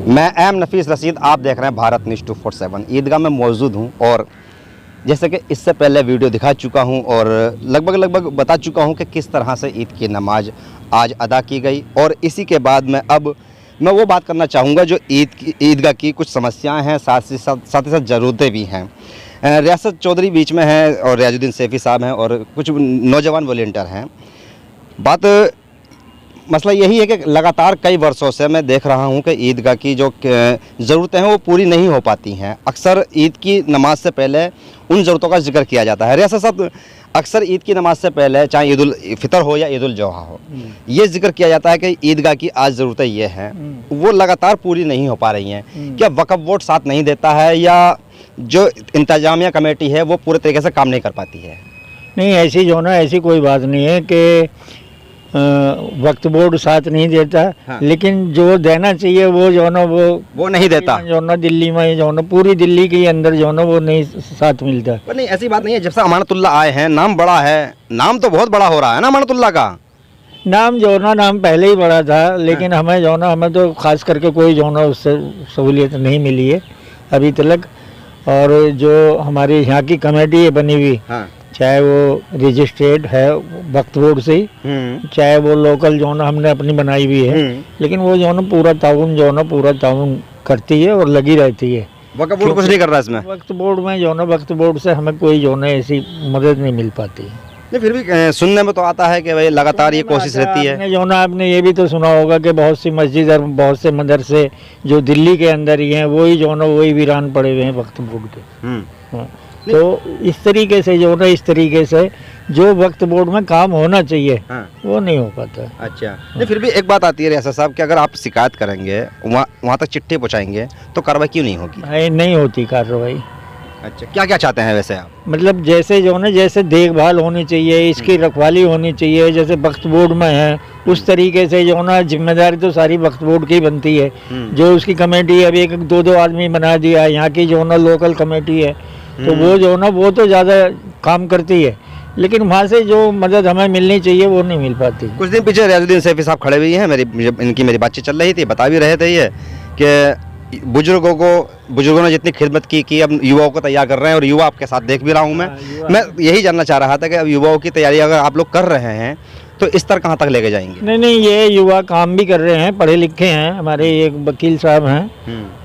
मैं एम नफीस रशीद, आप देख रहे हैं भारत न्यूज़ 247। ईदगाह में मौजूद हूं और जैसे कि इससे पहले वीडियो दिखा चुका हूं और लगभग बता चुका हूं कि किस तरह से ईद की नमाज आज अदा की गई। और इसी के बाद में अब मैं वो बात करना चाहूँगा जो ईदगाह की कुछ समस्याएं हैं, साथ ही साथ ज़रूरतें भी हैं। रियासत चौधरी बीच में है और रियाजुद्दीन सैफ़ी साहब हैं और कुछ नौजवान वॉलंटियर हैं। मसला यही है कि लगातार कई वर्षों से मैं देख रहा हूं कि ईदगाह की जो ज़रूरतें हैं वो पूरी नहीं हो पाती हैं। अक्सर ईद की नमाज से पहले उन ज़रूरतों का जिक्र किया जाता है। रियासत साहब, अक्सर ईद की नमाज से पहले चाहे ईद उल फितर हो या ईद उल जुहा हो, ये जिक्र किया जाता है कि ईदगाह की आज ज़रूरतें ये हैं, वो लगातार पूरी नहीं हो पा रही हैं। क्या वक्फ बोर्ड साथ नहीं देता है या जो इंतजामिया कमेटी है वो पूरे तरीके से काम नहीं कर पाती है? नहीं, ऐसी जो ना ऐसी कोई बात नहीं है कि वक्फ बोर्ड साथ नहीं देता। हाँ। लेकिन जो देना चाहिए वो जो ना वो नहीं देता। जो ना दिल्ली में जो ना पूरी दिल्ली के अंदर जो ना वो नहीं साथ मिलता। पर नहीं, ऐसी बात नहीं है। जब से अमानतुल्लाह आए हैं, नाम बड़ा है, नाम तो बहुत बड़ा हो रहा है ना अमानतुल्लाह का। नाम जो ना नाम पहले ही बड़ा था, लेकिन हाँ। हमें तो खास करके कोई जो ना उससे सहूलियत नहीं मिली है अभी तक। और जो हमारी यहाँ की कमेटी है बनी हुई, हाँ। चाहे वो रजिस्ट्रेड है वक्फ बोर्ड से ही, चाहे वो लोकल जो ना हमने अपनी बनाई हुई है, लेकिन वो जो ना पूरा ताउन करती है और लगी रहती है। वक्फ बोर्ड कुछ नहीं कर रहा इसमें। वक्फ बोर्ड में जो ना वक्फ बोर्ड से हमें कोई जो ना ऐसी मदद नहीं मिल पाती है। नहीं, फिर भी सुनने में तो आता है कि भाई लगातार ये कोशिश रहती है। जो ना आपने ये भी तो सुना होगा कि बहुत सी मस्जिद और बहुत से मदरसे जो दिल्ली के अंदर ही हैं वही जो ना वही वीरान पड़े हुए हैं वक्फ बोर्ड के। तो इस तरीके से जो वक्फ बोर्ड में काम होना चाहिए, हाँ। वो नहीं हो पाता। अच्छा, नहीं, फिर भी एक बात आती है रियासत साहब कि अगर आप शिकायत करेंगे, वहाँ तक चिट्ठी पहुँचाएंगे तो कार्रवाई क्यों नहीं होगी? नहीं होती कार्रवाई। अच्छा, क्या क्या चाहते हैं वैसे आप? मतलब जैसे देखभाल होनी चाहिए, इसकी रखवाली होनी चाहिए, जैसे वक्फ बोर्ड में है उस तरीके से जो ना जिम्मेदारी तो सारी वक्फ बोर्ड की बनती है। जो उसकी कमेटी है, अभी एक दो आदमी बना दिया है, यहाँ की जो ना लोकल कमेटी है, तो वो जो ना वो तो ज़्यादा काम करती है, लेकिन वहाँ से जो मदद हमें मिलनी चाहिए वो नहीं मिल पाती। कुछ दिन पीछे रियाजुद्दीन सैफ़ी साहब खड़े हुए हैं, मेरी बातचीत चल रही थी, बता भी रहे थे ये कि बुजुर्गों ने जितनी खिदमत की अब युवाओं को तैयार कर रहे हैं और युवा आपके साथ देख भी रहा हूँ मैं यही जानना चाह रहा था कि अब युवाओं की तैयारी अगर आप लोग कर रहे हैं तो इस तरह कहाँ तक लेके जाएंगे? नहीं, ये युवा काम भी कर रहे हैं, पढ़े लिखे हैं। हमारे एक वकील साहब हैं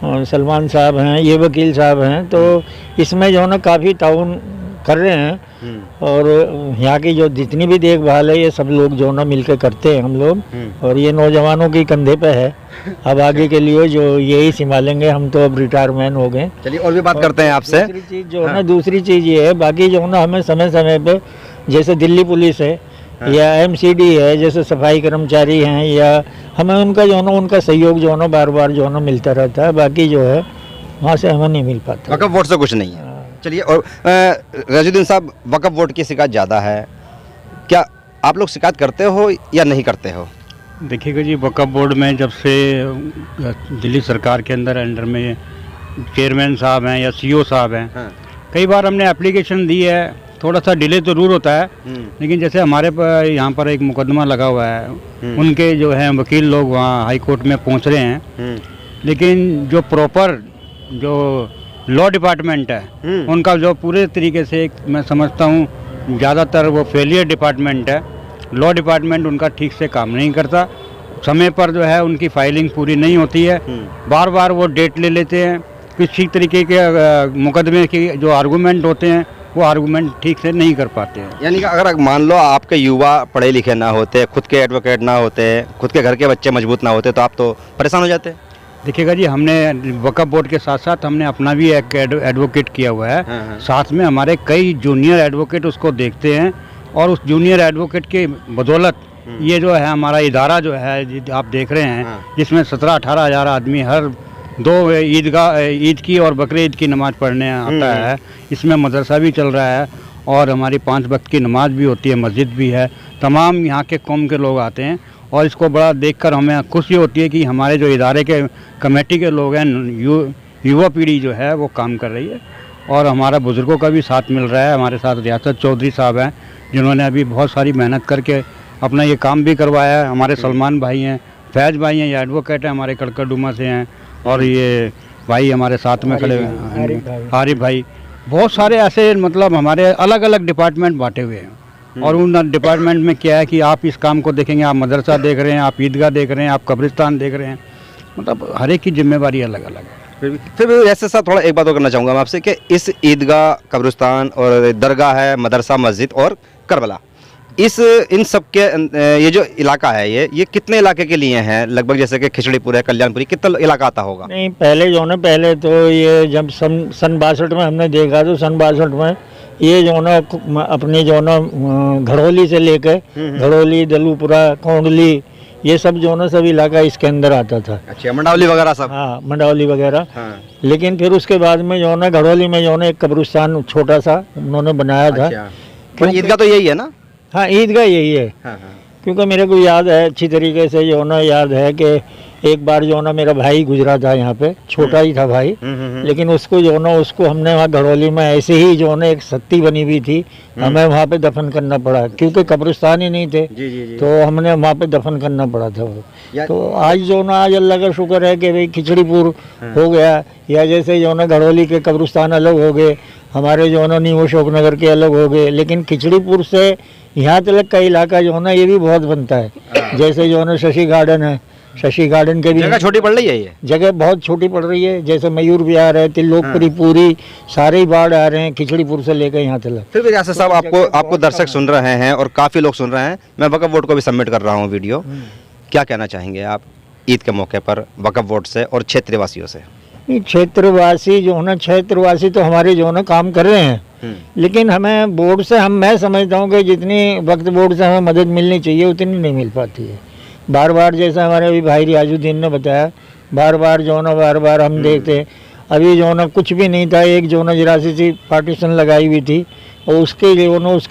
और सलमान साहब हैं, ये वकील साहब हैं, तो इसमें जो ना काफ़ी ताउन कर रहे हैं। और यहाँ की जो जितनी भी देखभाल है ये सब लोग जो ना मिलकर करते हैं हम लोग, और ये नौजवानों के कंधे पे है। अब आगे के लिए जो यही संभालेंगे, हम तो अब रिटायरमेंट हो गए। चलिए और भी बात करते हैं आपसे। दूसरी चीज़ जो ना दूसरी चीज़ ये है, बाकी जो ना हमें समय पे जैसे दिल्ली पुलिस है या MCD है, जैसे सफाई कर्मचारी हैं, या हमें उनका जो ना उनका सहयोग जो ना बार जो ना मिलता रहता है। बाकी जो है वहाँ से हमें नहीं मिल पाता। वक्फ बोर्ड से कुछ नहीं है। चलिए, और रियाजुद्दीन साहब, वक्फ बोर्ड की शिकायत ज़्यादा है, क्या आप लोग शिकायत करते हो या नहीं करते हो? देखिएगा जी, वक्फ बोर्ड में जब से दिल्ली सरकार के अंडर में चेयरमैन साहब हैं या CO साहब हैं, हाँ। कई बार हमने एप्लीकेशन दी है, थोड़ा सा डिले जरूर होता है, लेकिन जैसे हमारे यहाँ पर एक मुकदमा लगा हुआ है, उनके जो है वकील लोग वहाँ हाई कोर्ट में पहुँच रहे हैं, लेकिन जो प्रॉपर जो लॉ डिपार्टमेंट है उनका जो पूरे तरीके से मैं समझता हूँ ज़्यादातर वो फेलियर डिपार्टमेंट है। लॉ डिपार्टमेंट उनका ठीक से काम नहीं करता, समय पर जो है उनकी फाइलिंग पूरी नहीं होती है, बार वो डेट ले लेते हैं, किसी तरीके के मुकदमे की जो आर्गूमेंट होते हैं वो आर्गूमेंट ठीक से नहीं कर पाते हैं। यानी कि अगर मान लो आपके युवा पढ़े लिखे ना होते, खुद के एडवोकेट ना होते, खुद के घर के बच्चे मजबूत ना होते, तो आप तो परेशान हो जाते। देखिएगा जी, हमने वक्फ बोर्ड के साथ साथ हमने अपना भी एक एडवोकेट किया हुआ है, हाँ। साथ में हमारे कई जूनियर एडवोकेट उसको देखते हैं, और उस जूनियर एडवोकेट के बदौलत ये जो है हमारा इदारा जो है आप देख रहे हैं, हाँ। जिसमें 17-18 हज़ार आदमी हर 2 ईद की और बकरीद ईद की नमाज़ पढ़ने आता है। इसमें मदरसा भी चल रहा है और हमारी 5 वक्त की नमाज भी होती है, मस्जिद भी है, तमाम यहाँ के कौम के लोग आते हैं, और इसको बड़ा देखकर हमें खुशी होती है कि हमारे जो इदारे के कमेटी के लोग हैं, युवा पीढ़ी जो है वो काम कर रही है, और हमारा बुज़ुर्गों का भी साथ मिल रहा है। हमारे साथ रियासत चौधरी साहब हैं, जिन्होंने अभी बहुत सारी मेहनत करके अपना ये काम भी करवाया है। हमारे सलमान भाई हैं, फैज़ भाई हैं, ये एडवोकेट हैं, हमारे कड़कड़डुमा से हैं, और ये भाई हमारे साथ में खड़े हैं आरिफ भाई। बहुत सारे ऐसे मतलब हमारे अलग अलग डिपार्टमेंट बांटे हुए हैं, और उन डिपार्टमेंट में क्या है कि आप इस काम को देखेंगे, आप मदरसा देख रहे हैं, आप ईदगाह देख रहे हैं, आप कब्रिस्तान देख रहे हैं, मतलब हर एक की जिम्मेवारी अलग अलग है। फिर भी ऐसे साथ थोड़ा एक बात और करना चाहूँगा मैं आपसे कि इस ईदगाह, कब्रिस्तान और दरगाह है, मदरसा, मस्जिद और करबला, इन सब के ये जो इलाका है ये कितने इलाके के लिए है लगभग? जैसे कि खिचड़ीपुर है, कल्याणपुरी, कितना इलाका आता होगा? नहीं, पहले जो ना, पहले तो ये जब सन 62 में हमने देखा, तो सन 62 में ये जो ना अपनी जो ना घड़ोली से लेकर घड़ोली, दलूपुरा, कोंडली, ये सब जो ना सब इलाका इसके अंदर आता था। अच्छा, मंडावली वगैरह सब? हाँ, मंडावली वगैरह। हाँ। लेकिन फिर उसके बाद में जो ना घड़ोली में जो ना एक कब्रिस्तान छोटा सा उन्होंने बनाया था। अच्छा। पर ईदगाह तो यही है ना? हाँ, ईदगाह यही है। हाँ, हाँ। क्योंकि मेरे को याद है अच्छी तरीके से, जो ना याद है कि एक बार जो ना मेरा भाई गुजरा था यहाँ पे, छोटा ही था भाई, लेकिन उसको जो ना उसको हमने वहाँ घड़ोली में ऐसे ही जो ना एक सत्ती बनी हुई थी, हमें वहाँ पे दफन करना पड़ा, क्योंकि कब्रिस्तान ही नहीं थे। जी। तो हमने वहाँ पे दफन करना पड़ा था वो। तो आज जो ना, आज अल्लाह का शुक्र है कि भाई खिचड़ीपुर हो गया, या जैसे जो ना घड़ोली के कब्रिस्तान अलग हो गए, हमारे जो ना नीमू अशोकनगर के अलग हो गए, लेकिन खिचड़ीपुर से यहाँ तक का इलाका जो है ना ये भी बहुत बनता है। जैसे जो ना शशि गार्डन है, शशि गार्डन के भी जगह छोटी पड़ रही है, ये जगह बहुत छोटी पड़ रही है। जैसे मयूर विहार है, तिल्लोकपुरी, पूरी सारे ही बाढ़ आ रहे हैं खिचड़ीपुर से लेकर यहाँ तक। फिर भी यासर साहब, आपको दर्शक सुन रहे हैं और काफ़ी लोग सुन रहे हैं, मैं वक्फ बोर्ड को भी सबमिट कर रहा हूँ वीडियो, क्या कहना चाहेंगे आप ईद के मौके पर वक्फ बोर्ड से और क्षेत्रवासियों से? क्षेत्रवासी जो है ना, क्षेत्रवासी तो हमारे जो है ना काम कर रहे हैं, लेकिन हमें बोर्ड से, मैं समझता हूँ कि जितनी वक्त बोर्ड से हमें मदद मिलनी चाहिए उतनी नहीं मिल पाती है। बार बार जैसा हमारे अभी भाई रियाजुद्दीन ने बताया, बार बार जो ना बार बार हम देखते हैं, अभी जो ना कुछ भी नहीं था, एक जो ना जरासी सी पार्टीशन लगाई हुई थी, और उसके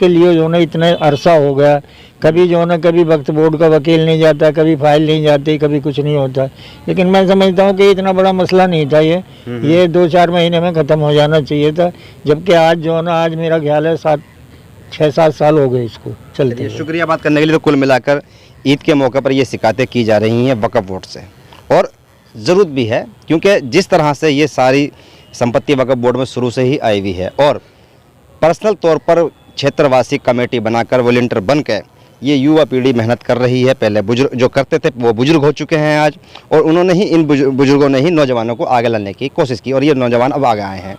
लिए जो ना इतना अरसा हो गया, कभी जो ना कभी वक्त बोर्ड का वकील नहीं जाता, कभी फाइल नहीं जाती, कभी कुछ नहीं होता। लेकिन मैं समझता हूँ कि इतना बड़ा मसला नहीं था ये 2-4 महीने में ख़त्म हो जाना चाहिए था, जबकि आज जो ना, आज मेरा ख्याल है 6-7 साल हो गए इसको चलते। शुक्रिया बात करने के लिए। तो कुल मिलाकर ईद के मौके पर ये शिकायतें की जा रही हैं वक्फ बोर्ड से, और ज़रूरत भी है, क्योंकि जिस तरह से ये सारी संपत्ति वक्फ बोर्ड में शुरू से ही आई हुई है, और पर्सनल तौर पर क्षेत्रवासी कमेटी बनाकर वॉलंटियर बन के ये युवा पीढ़ी मेहनत कर रही है। पहले बुजुर्ग जो करते थे वो बुजुर्ग हो चुके हैं आज, और उन्होंने ही, इन बुजुर्गों ने ही नौजवानों को आगे लाने की कोशिश की, और ये नौजवान अब आगे आए हैं।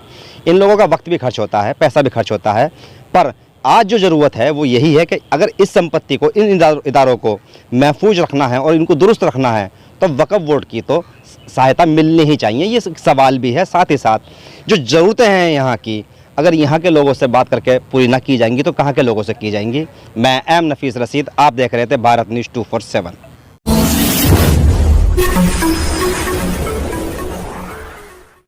इन लोगों का वक्त भी खर्च होता है, पैसा भी खर्च होता है, पर आज जो ज़रूरत है वो यही है कि अगर इस संपत्ति को, इन इदारों को महफूज रखना है और इनको दुरुस्त रखना है, तो वक्फ बोर्ड की तो सहायता मिलनी ही चाहिए। ये सवाल भी है। साथ ही साथ जो ज़रूरतें हैं यहाँ की, अगर यहाँ के लोगों से बात करके पूरी ना की जाएंगी तो कहाँ के लोगों से की जाएंगी? मैं एम नफीस रशीद, आप देख रहे थे भारत न्यूज़ 247।